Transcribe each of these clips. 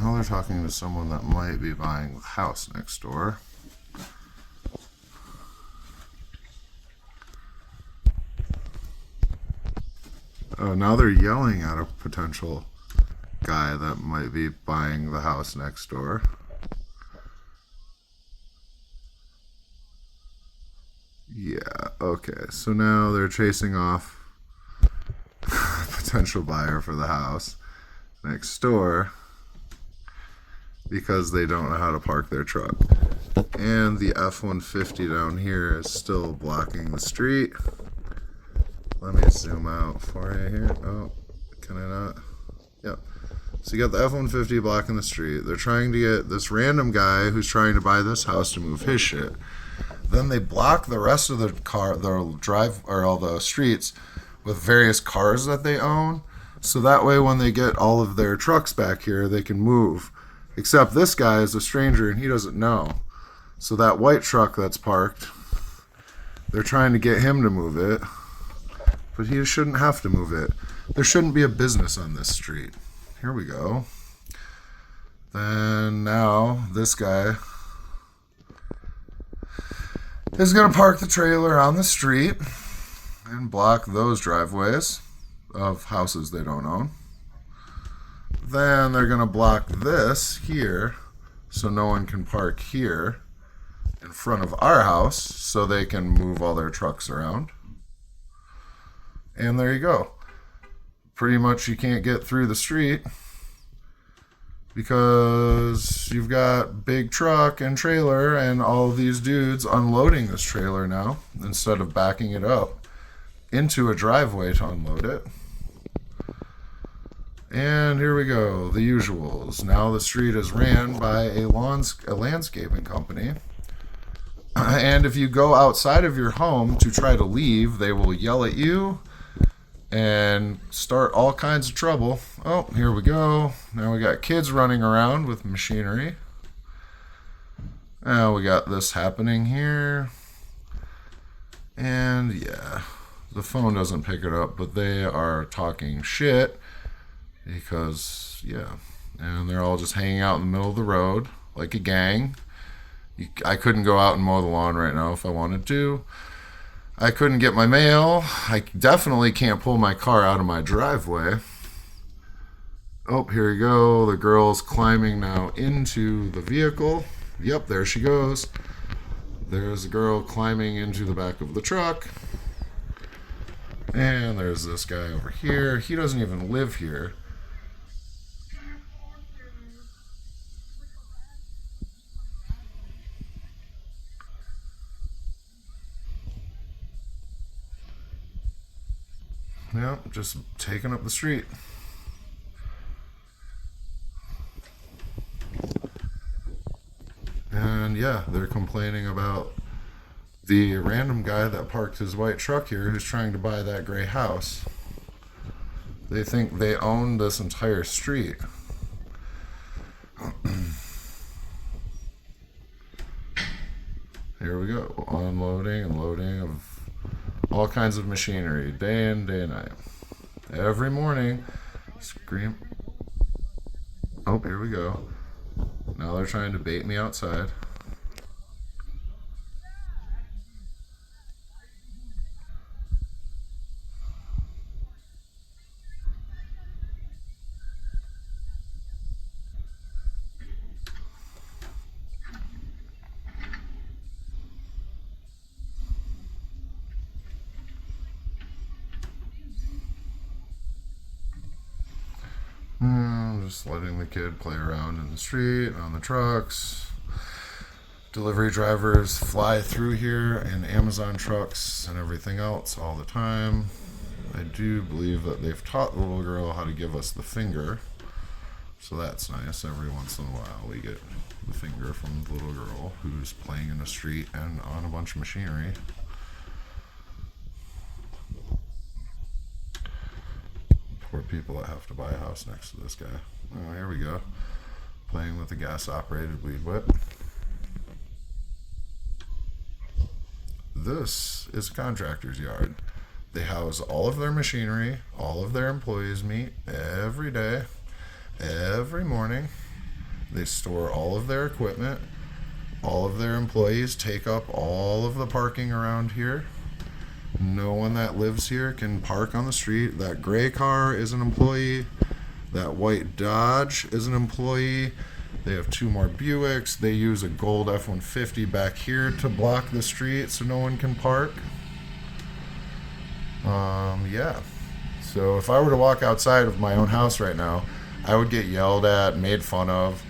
Now they're talking to someone that might be buying the house next door. Now they're yelling at a potential guy that might be buying the house next door. Yeah, okay. So now they're chasing off a potential buyer for the house next door because they don't know how to park their truck. And the F-150 down here is still blocking the street. Let me zoom out for you here. Oh, can I not? Yep. So you got the F-150 blocking the street. They're trying to get this random guy who's trying to buy this house to move his shit. Then they block the rest of the drive or all the streets with various cars that they own. So that way when they get all of their trucks back here, they can move. Except this guy is a stranger and he doesn't know. So that white truck that's parked, they're trying to get him to move it. But he shouldn't have to move it. There shouldn't be a business on this street. Here we go. Then now this guy is going to park the trailer on the street and block those driveways of houses they don't own. Then they're going to block this here so no one can park here in front of our house so they can move all their trucks around. And there you go. Pretty much you can't get through the street because you've got big truck and trailer and all of these dudes unloading this trailer now instead of backing it up into a driveway to unload it. And here we go, the usuals. Now the street is ran by a landscaping company. And if you go outside of your home to try to leave, they will yell at you and start all kinds of trouble. Oh, here we go. Now we got kids running around with machinery. Now we got this happening here. And yeah, the phone doesn't pick it up, but they are talking shit because, yeah. And they're all just hanging out in the middle of the road like a gang. I couldn't go out and mow the lawn right now if I wanted to. I couldn't get my mail. I definitely can't pull my car out of my driveway. Oh, here we go. The girl's climbing now into the vehicle. Yep, there she goes. There's a girl climbing into the back of the truck. And there's this guy over here. He doesn't even live here. Yeah, just taking up the street. And yeah, they're complaining about the random guy that parked his white truck here who's trying to buy that gray house. They think they own this entire street. Here we go. Unloading and loading of all kinds of machinery, day in, day and night. Every morning, scream. Oh, here we go. Now they're trying to bait me outside. Just letting the kid play around in the street, on the trucks. Delivery drivers fly through here in Amazon trucks and everything else all the time. I do believe that they've taught the little girl how to give us the finger. So that's nice. Every once in a while we get the finger from the little girl who's playing in the street and on a bunch of machinery. Poor people that have to buy a house next to this guy. Oh, here we go. Playing with a gas-operated weed whip. This is a contractor's yard. They house all of their machinery, all of their employees meet every day, every morning. They store all of their equipment. All of their employees take up all of the parking around here. No one that lives here can park on the street. That gray car is an employee. That white Dodge is an employee. They have 2 more Buicks. They use a gold F-150 back here to block the street so no one can park. Yeah. So if I were to walk outside of my own house right now, I would get yelled at, made fun of,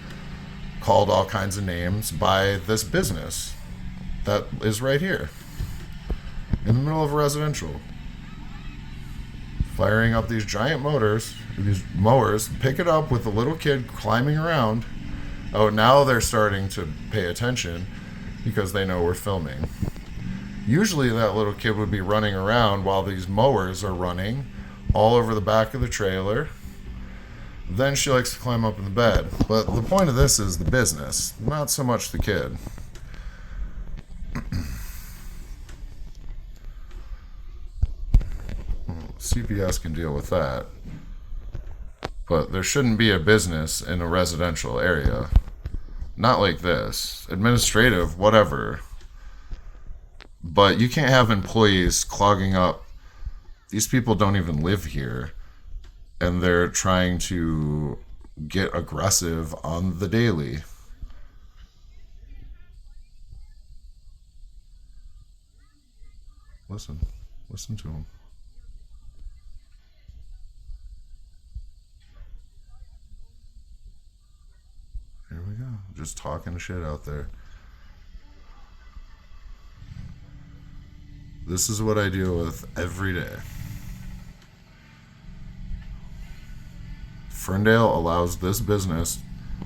called all kinds of names by this business that is right here in the middle of a residential, firing up these giant these mowers, pick it up with a little kid climbing around. Oh, now they're starting to pay attention because they know we're filming. Usually that little kid would be running around while these mowers are running all over the back of the trailer. Then she likes to climb up in the bed. But the point of this is the business, not so much the kid. CPS can deal with that. But there shouldn't be a business in a residential area. Not like this. Administrative, whatever. But you can't have employees clogging up. These people don't even live here. And they're trying to get aggressive on the daily. Listen to them. Here we go. Just talking shit out there. This is what I deal with every day. Ferndale allows this business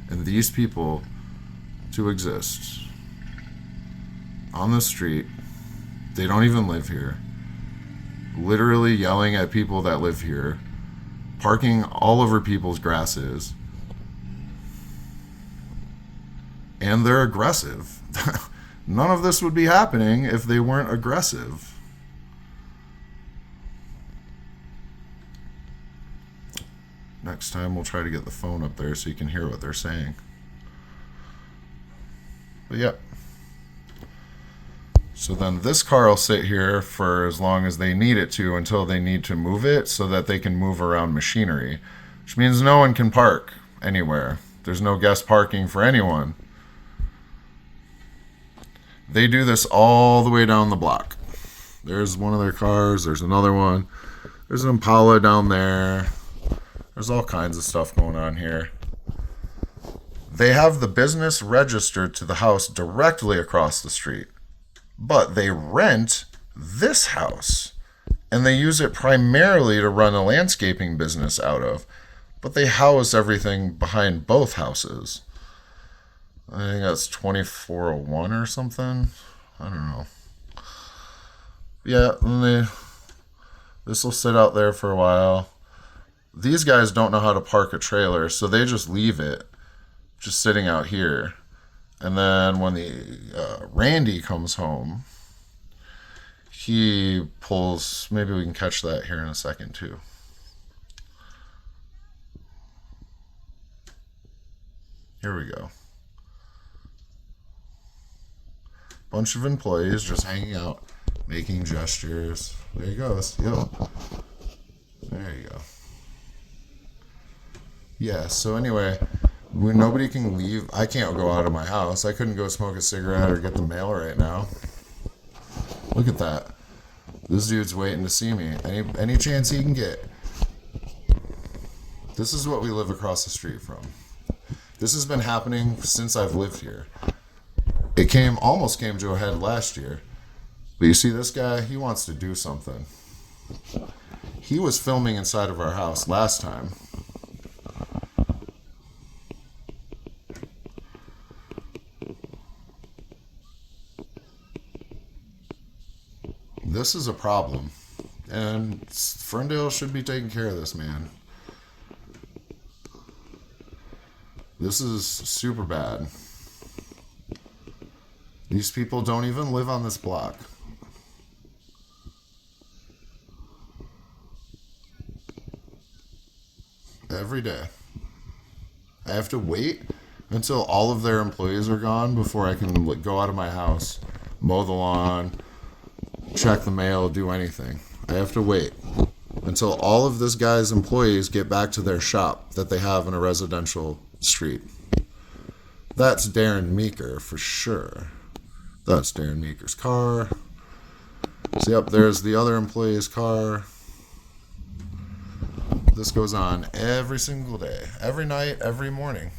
and these people to exist on the street. They don't even live here. Literally yelling at people that live here, parking all over people's grasses, and they're aggressive. None of this would be happening if they weren't aggressive. Next time we'll try to get the phone up there so you can hear what they're saying. But yeah. So then this car will sit here for as long as they need it to until they need to move it so that they can move around machinery. Which means no one can park anywhere. There's no guest parking for anyone. They do this all the way down the block. There's one of their cars. There's another one. There's an Impala down there. There's all kinds of stuff going on here. They have the business registered to the house directly across the street. But they rent this house. And they use it primarily to run a landscaping business out of. But they house everything behind both houses. I think that's 2401 or something. I don't know. Yeah, and this will sit out there for a while. These guys don't know how to park a trailer, so they just leave it just sitting out here. And then when Randy comes home, he pulls, maybe we can catch that here in a second too. Here we go. Bunch of employees just hanging out, making gestures. There he goes. Yep. There you go. Yeah, so anyway, nobody can leave. I can't go out of my house. I couldn't go smoke a cigarette or get the mail right now. Look at that. This dude's waiting to see me. Any chance he can get. This is what we live across the street from. This has been happening since I've lived here. It almost came to a head last year. But you see this guy? He wants to do something. He was filming inside of our house last time. This is a problem. And Ferndale should be taking care of this, man. This is super bad. These people don't even live on this block. Every day. I have to wait until all of their employees are gone before I can go out of my house, mow the lawn, check the mail, do anything. I have to wait until all of this guy's employees get back to their shop that they have in a residential street. That's Darren Meeker for sure. That's Darren Meeker's car. So yep, there's the other employee's car. This goes on every single day, every night, every morning.